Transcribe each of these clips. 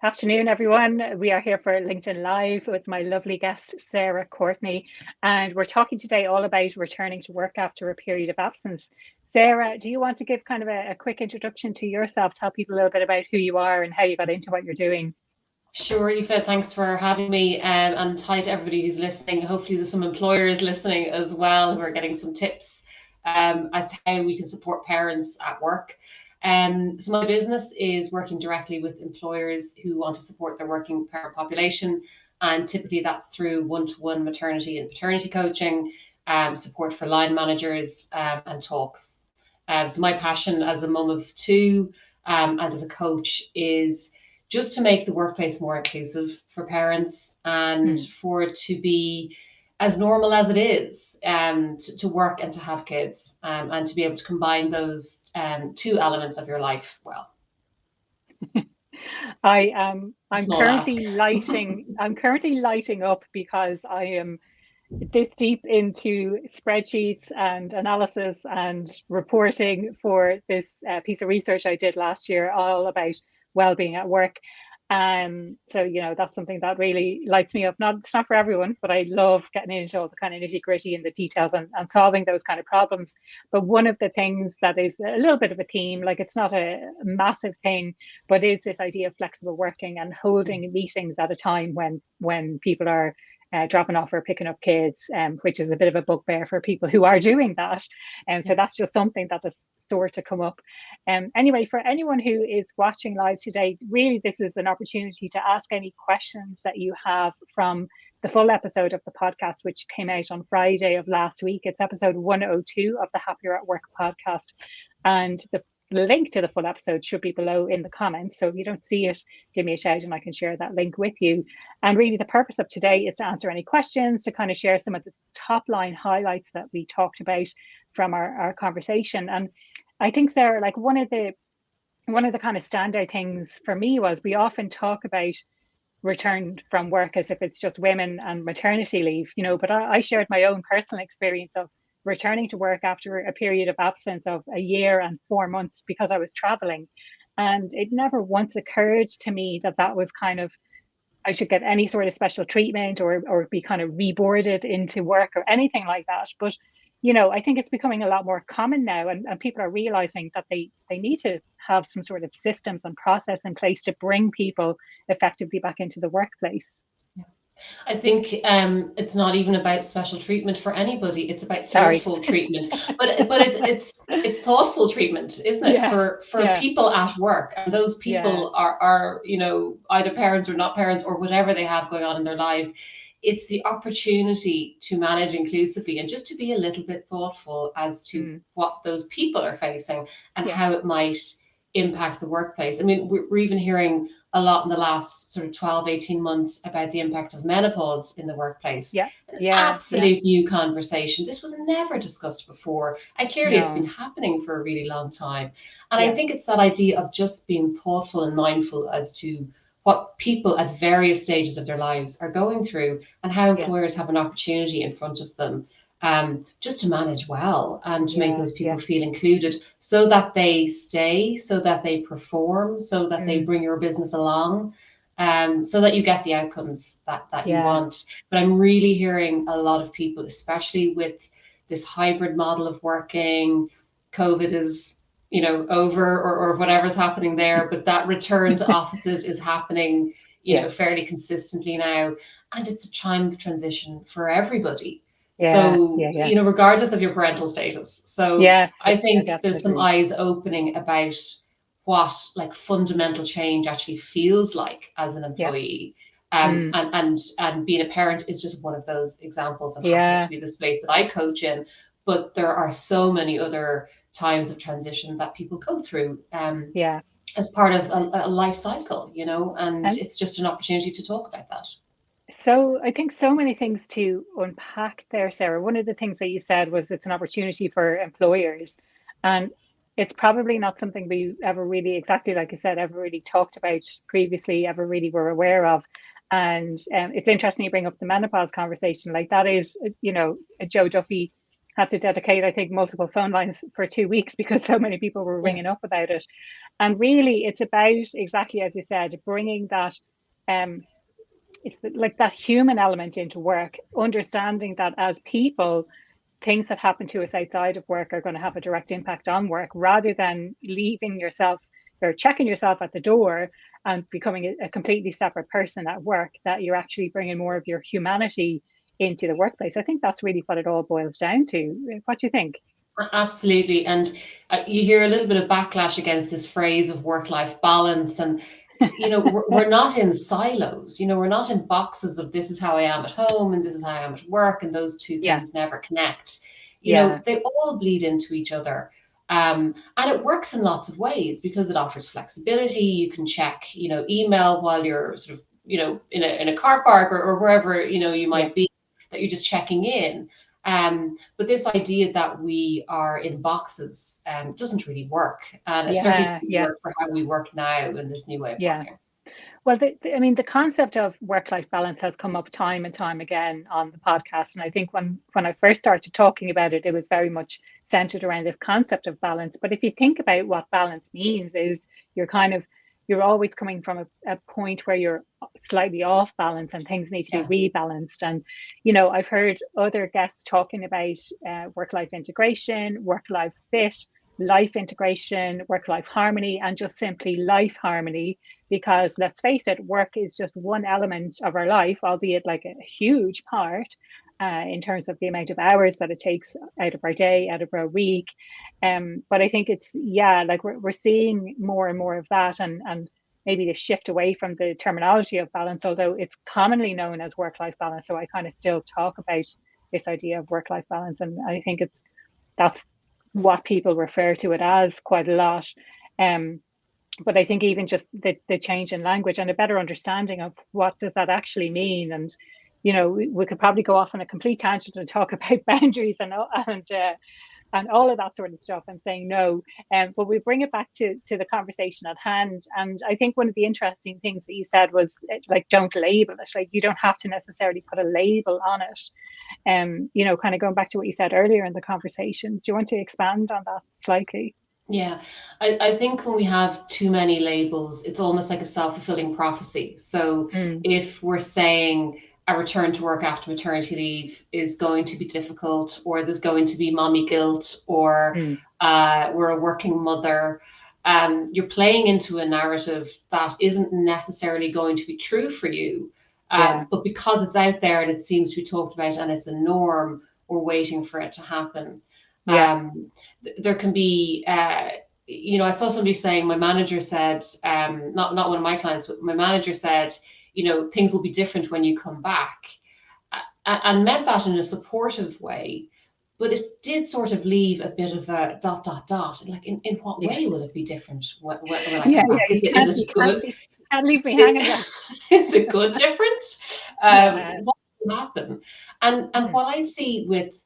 Afternoon, everyone. We are here for LinkedIn Live with my lovely guest, Sarah Courtney, and we're talking today all about returning to work after a period of absence. Sarah, do you want to give kind of a quick introduction to yourself, tell people a little bit about who you are and how you got into what you're doing? Sure, Aoife, thanks for having me, and hi to everybody who's listening. Hopefully there's some employers listening as well who are getting some tips as to how we can support parents at work. So my business is working directly with employers who want to support their working parent population, and typically that's through one-to-one maternity and paternity coaching, support for line managers, and talks. So my passion as a mum of two, and as a coach is just to make the workplace more inclusive for parents and for it to be as normal as it is, to work and to have kids, and to be able to combine those two elements of your life well. I'm Small ask. currently lighting up because I am this deep into spreadsheets and analysis and reporting for this piece of research I did last year, all about well-being at work. So that's something that really lights me up. It's not for everyone, but I love getting into all the kind of nitty-gritty and the details and solving those kind of problems. But one of the things that is a little bit of a theme, like it's not a massive thing, but is this idea of flexible working and holding meetings at a time when people are dropping off or picking up kids, which is a bit of a bugbear for people who are doing that. So that's just something that is sort to come up. Anyway, for anyone who is watching live today, really this is an opportunity to ask any questions that you have from the full episode of the podcast, which came out on Friday of last week. It's episode 102 of the Happier at Work podcast. And the link to the full episode should be below in the comments. So if you don't see it, give me a shout and I can share that link with you. And really the purpose of today is to answer any questions, to kind of share some of the top line highlights that we talked about from our conversation. And I think, Sarah, like one of the kind of standout things for me was we often talk about return from work as if it's just women and maternity leave, but I shared my own personal experience of returning to work after a period of absence of a year and 4 months because I was traveling. And it never once occurred to me that was kind of, I should get any sort of special treatment or be kind of reboarded into work or anything like that. But I think it's becoming a lot more common now, and people are realizing that they need to have some sort of systems and process in place to bring people effectively back into the workplace. I think it's not even about special treatment for anybody. It's about thoughtful treatment. But it's thoughtful treatment, isn't it? For people at work, and those people are either parents or not parents or whatever they have going on in their lives. It's the opportunity to manage inclusively and just to be a little bit thoughtful as to what those people are facing and how it might impact the workplace. I mean, we're even hearing a lot in the last sort of 12, 18 months about the impact of menopause in the workplace. Absolute new conversation. This was never discussed before. And clearly it's been happening for a really long time. And I think it's that idea of just being thoughtful and mindful as to what people at various stages of their lives are going through and how employers have an opportunity in front of them, just to manage well and to make those people feel included so that they stay, so that they perform, so that they bring your business along, so that you get the outcomes that you want. But I'm really hearing a lot of people, especially with this hybrid model of working, COVID is over or whatever's happening there, but that return to offices is happening fairly consistently now, and it's a time of transition for everybody. Regardless of your parental status. So I think there's some eyes opening about what like fundamental change actually feels like as an employee. And being a parent is just one of those examples, and happens to be the space that I coach in. But there are so many other times of transition that people go through as part of a life cycle, and it's just an opportunity to talk about that. So I think so many things to unpack there, Sarah. One of the things that you said was it's an opportunity for employers, and it's probably not something we ever really, exactly like I said, ever really talked about previously, ever really were aware of. And it's interesting you bring up the menopause conversation. Like that is, Joe Duffy had to dedicate, I think, multiple phone lines for 2 weeks because so many people were ringing up about it. And really, it's about, exactly as you said, bringing that, it's like that human element into work, understanding that as people, things that happen to us outside of work are going to have a direct impact on work, rather than leaving yourself or checking yourself at the door and becoming a completely separate person at work, that you're actually bringing more of your humanity into the workplace. I think that's really what it all boils down to. What do you think? Absolutely. And you hear a little bit of backlash against this phrase of work-life balance. And, we're not in silos, we're not in boxes of this is how I am at home and this is how I am at work. And those two Yeah. things never connect. Yeah. They all bleed into each other. And it works in lots of ways because it offers flexibility. You can check, email while you're sort of, in a car park or wherever, you might be, that you're just checking in. But this idea that we are in boxes doesn't really work. And it certainly doesn't work for how we work now in this new way of working. Well, the concept of work-life balance has come up time and time again on the podcast. And I think when I first started talking about it, it was very much centered around this concept of balance. But if you think about what balance means, is you're always coming from a point where you're slightly off balance and things need to be rebalanced. And, I've heard other guests talking about work-life integration, work-life fit, life integration, work-life harmony, and just simply life harmony. Because let's face it, work is just one element of our life, albeit like a huge part in terms of the amount of hours that it takes out of our day, out of our week. But I think it's, like we're seeing more and more of that, and maybe the shift away from the terminology of balance, although it's commonly known as work-life balance. So I kind of still talk about this idea of work-life balance, and I think that's what people refer to it as quite a lot. But I think even just the change in language and a better understanding of what does that actually mean. And, we could probably go off on a complete tangent and talk about boundaries and all of that sort of stuff and saying no. But we bring it back to the conversation at hand. And I think one of the interesting things that you said was like, don't label it. Like, you don't have to necessarily put a label on it. Kind of going back to what you said earlier in the conversation. Do you want to expand on that slightly? Yeah, I think when we have too many labels, it's almost like a self-fulfilling prophecy. So if we're saying a return to work after maternity leave is going to be difficult, or there's going to be mommy guilt, or we're a working mother, you're playing into a narrative that isn't necessarily going to be true for you. But because it's out there and it seems to be talked about and it's a norm, we're waiting for it to happen. There can be, I saw somebody saying, my manager said, not one of my clients, but my manager said, things will be different when you come back, and meant that in a supportive way. But it did sort of leave a bit of a ... Like, in what way will it be different when I come back? Is it good? Can't leave me hanging. Is it good different? What will happen? And what I see with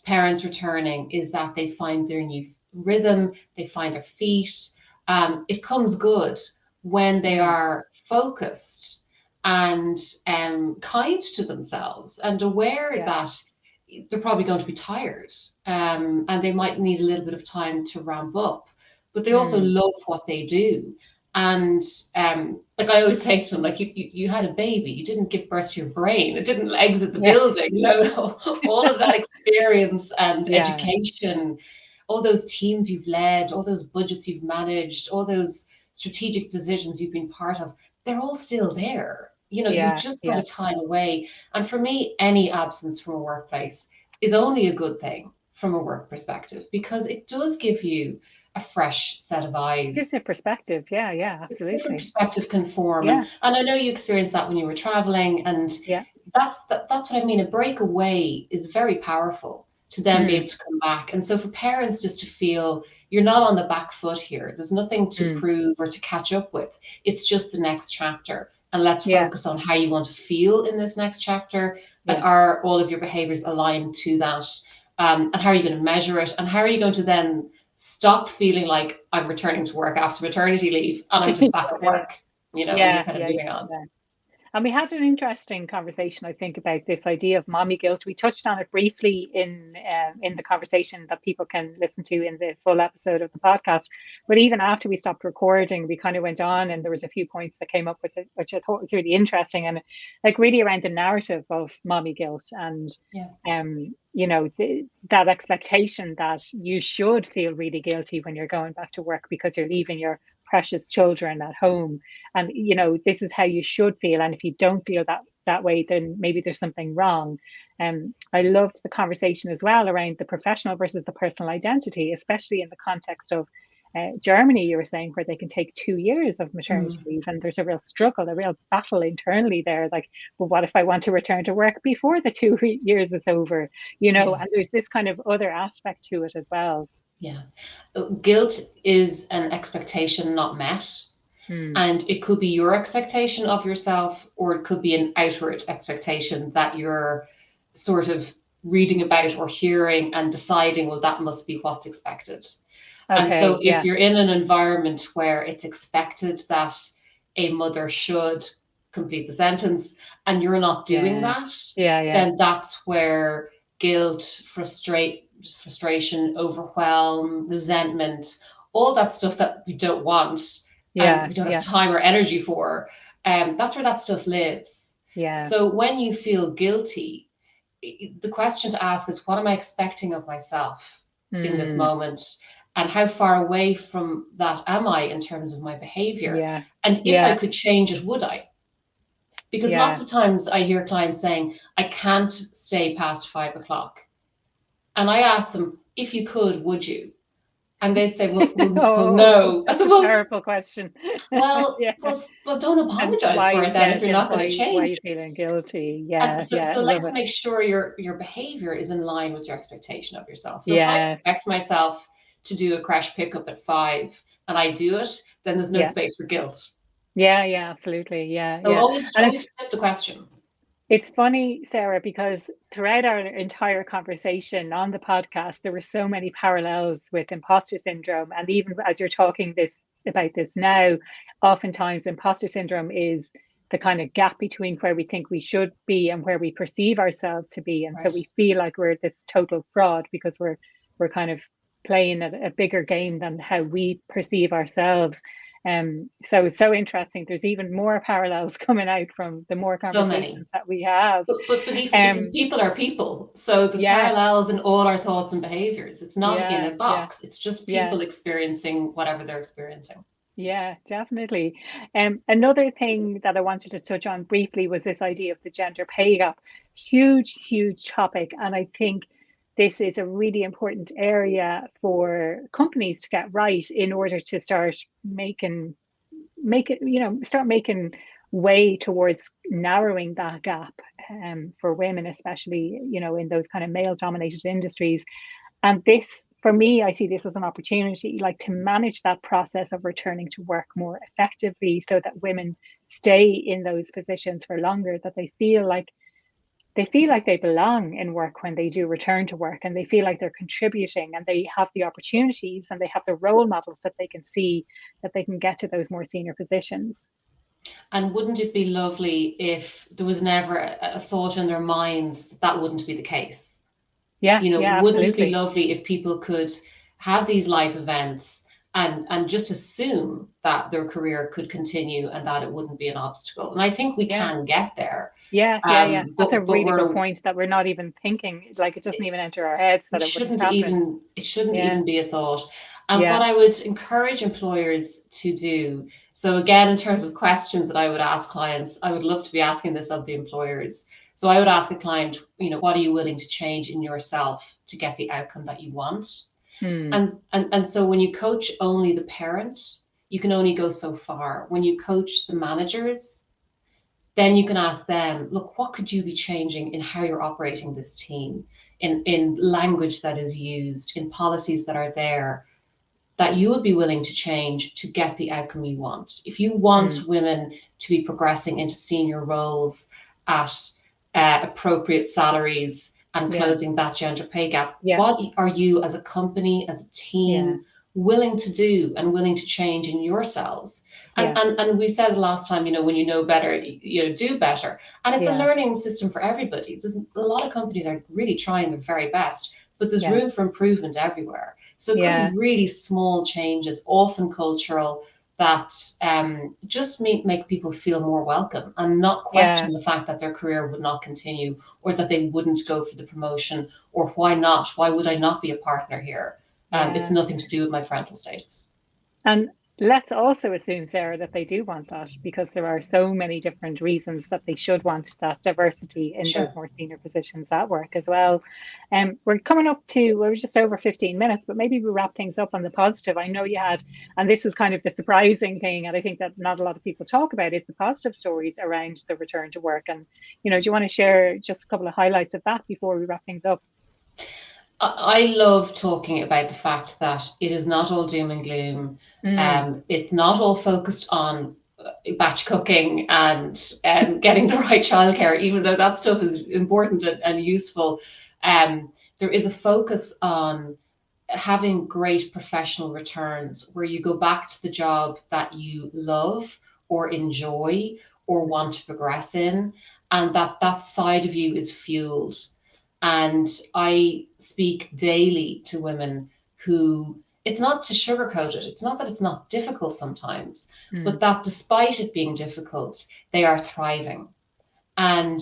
parents returning is that they find their new rhythm, they find their feet. It comes good when they are focused and kind to themselves and aware that they're probably going to be tired, and they might need a little bit of time to ramp up, but they also love what they do. And like I always say to them, like, you had a baby, you didn't give birth to your brain, it didn't exit the building. All of that experience and education, all those teams you've led, all those budgets you've managed, all those strategic decisions you've been part of, they're all still there. You've just got to time away. And for me, any absence from a workplace is only a good thing from a work perspective, because it does give you a fresh set of eyes. Gives a perspective. Yeah, absolutely. Different perspective can form. And I know you experienced that when you were traveling. And that's what I mean. A breakaway is very powerful to then be able to come back. And so for parents just to feel you're not on the back foot here, there's nothing to prove or to catch up with. It's just the next chapter. And let's focus on how you want to feel in this next chapter. And are all of your behaviors aligned to that? And how are you going to measure it? And how are you going to then stop feeling like I'm returning to work after maternity leave and I'm just back at work, kind of moving on. And we had an interesting conversation, I think, about this idea of mommy guilt. We touched on it briefly in the conversation that people can listen to in the full episode of the podcast. But even after we stopped recording, we kind of went on, and there was a few points that came up, which I thought was really interesting, and like really around the narrative of mommy guilt, and you know, that expectation that you should feel really guilty when you're going back to work because you're leaving your precious children at home, and you know, this is how you should feel, and if you don't feel that way, then maybe there's something wrong. I loved the conversation as well around the professional versus the personal identity, especially in the context of Germany, you were saying, where they can take 2 years of maternity leave, and there's a real struggle, a real battle internally there. Like, well, what if I want to return to work before the 2 years is over? You know, and there's this kind of other aspect to it as well. Yeah. Guilt is an expectation not met. And it could be your expectation of yourself, or it could be an outward expectation that you're sort of reading about or hearing and deciding, well, that must be what's expected. And so if you're in an environment where it's expected that a mother should complete the sentence and you're not doing that, then that's where guilt, frustration, overwhelm, resentment, all that stuff that we don't want and we don't have time or energy for, that's where that stuff lives. So when you feel guilty, the question to ask is, what am I expecting of myself in this moment? And how far away from that am I in terms of my behavior? And if I could change it, would I? Because lots of times I hear clients saying, I can't stay past 5 o'clock. And I ask them, if you could, would you? And they say, well no. That's a terrible question. Well, don't apologize for it then if you're not going to change. Why are you feeling guilty? So let's make sure your behavior is in line with your expectation of yourself. So if I expect myself to do a crash pickup at 5 and I do it, then there's no space for guilt. Absolutely. So always flip the question. It's funny, Sarah, because throughout our entire conversation on the podcast, there were so many parallels with imposter syndrome. And even as you're talking about this now, oftentimes imposter syndrome is the kind of gap between where we think we should be and where we perceive ourselves to be. And so we feel like we're this total fraud because we're kind of playing a bigger game than how we perceive ourselves. So it's so interesting. There's even more parallels coming out from the more conversations that we have. But because people are people, so there's parallels in all our thoughts and behaviors. It's not in a box. It's just people experiencing whatever they're experiencing. Yeah, definitely. Another thing that I wanted to touch on briefly was this idea of the gender pay gap. Huge topic, and I think this is a really important area for companies to get right in order to start making way towards narrowing that gap for women, especially, you know, in those kind of male dominated industries. And this, for me, I see this as an opportunity, like, to manage that process of returning to work more effectively so that women stay in those positions for longer, that they feel like they belong in work when they do return to work, and they feel like they're contributing, and they have the opportunities and they have the role models that they can see, that they can get to those more senior positions. And wouldn't it be lovely if there was never a thought in their minds that wouldn't be the case? Wouldn't it be lovely if people could have these life events and just assume that their career could continue and that it wouldn't be an obstacle? And I think we can get there. That's a really good point, that we're not even thinking, like, it doesn't even enter our heads that it shouldn't even be a thought. And what I would encourage employers to do, so again, in terms of questions that I would ask clients, I would love to be asking this of the employers. So I would ask a client, what are you willing to change in yourself to get the outcome that you want? And so when you coach only the parent, you can only go so far. When you coach the managers, then you can ask them, look, what could you be changing in how you're operating this team, in language that is used, in policies that are there, that you would be willing to change to get the outcome you want. If you want women to be progressing into senior roles at appropriate salaries and closing that gender pay gap, what are you as a company, as a team, willing to do and willing to change in yourselves. And we said last time, when you know better, do better. And it's a learning system for everybody. There's a lot of companies are really trying their very best, but there's room for improvement everywhere. So it could be really small changes, often cultural, that just make people feel more welcome and not question the fact that their career would not continue, or that they wouldn't go for the promotion, or why not? Why would I not be a partner here? It's nothing to do with my parental status. And let's also assume, Sarah, that they do want that, because there are so many different reasons that they should want that diversity in those more senior positions at work as well. We're coming up to, we're just over 15 minutes, but maybe we wrap things up on the positive. I know you had, and this was kind of the surprising thing, and I think that not a lot of people talk about, is the positive stories around the return to work. And, do you want to share just a couple of highlights of that before we wrap things up? I love talking about the fact that it is not all doom and gloom. It's not all focused on batch cooking and getting the right childcare, even though that stuff is important and useful. There is a focus on having great professional returns, where you go back to the job that you love or enjoy or want to progress in, and that side of you is fueled. And I speak daily to women who, it's not to sugarcoat it, it's not that it's not difficult sometimes, but that despite it being difficult, they are thriving. And,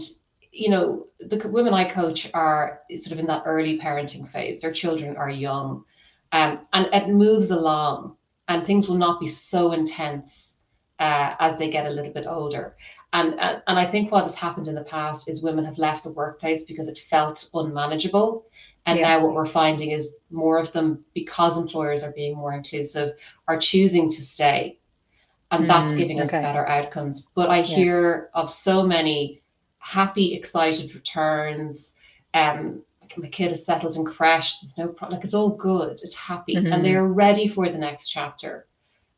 the women I coach are sort of in that early parenting phase. Their children are young, and it moves along, and things will not be so intense as they get a little bit older. And I think what has happened in the past is women have left the workplace because it felt unmanageable. And now what we're finding is more of them, because employers are being more inclusive, are choosing to stay. And that's giving us better outcomes. But I hear of so many happy, excited returns. My kid is settled in creche. There's no problem. Like, it's all good. It's happy. And they're ready for the next chapter.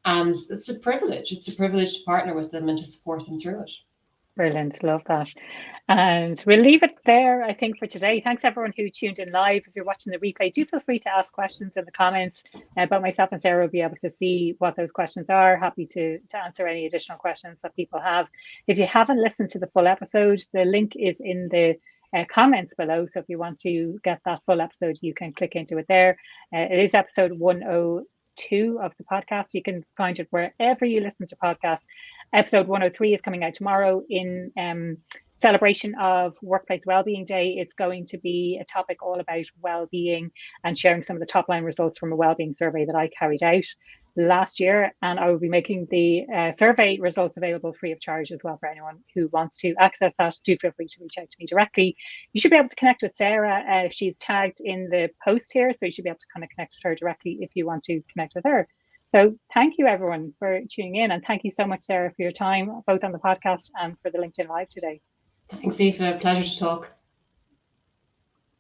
And it's a privilege. It's a privilege to partner with them and to support them through it. Brilliant. Love that. And we'll leave it there, I think, for today. Thanks everyone who tuned in live. If you're watching the replay, do feel free to ask questions in the comments, but myself and Sarah will be able to see what those questions are. Happy to answer any additional questions that people have. If you haven't listened to the full episode, the link is in the comments below. So if you want to get that full episode, you can click into it there. It is episode 102 of the podcast. You can find it wherever you listen to podcasts. Episode 103 is coming out tomorrow in celebration of Workplace Wellbeing Day. It's going to be a topic all about well-being and sharing some of the top line results from a wellbeing survey that I carried out last year. And I will be making the survey results available free of charge as well for anyone who wants to access that. Do feel free to reach out to me directly. You should be able to connect with Sarah. She's tagged in the post here, so you should be able to kind of connect with her directly if you want to connect with her. So thank you everyone for tuning in, and thank you so much, Sarah, for your time, both on the podcast and for the LinkedIn Live today. Thanks, Aoife. Pleasure to talk.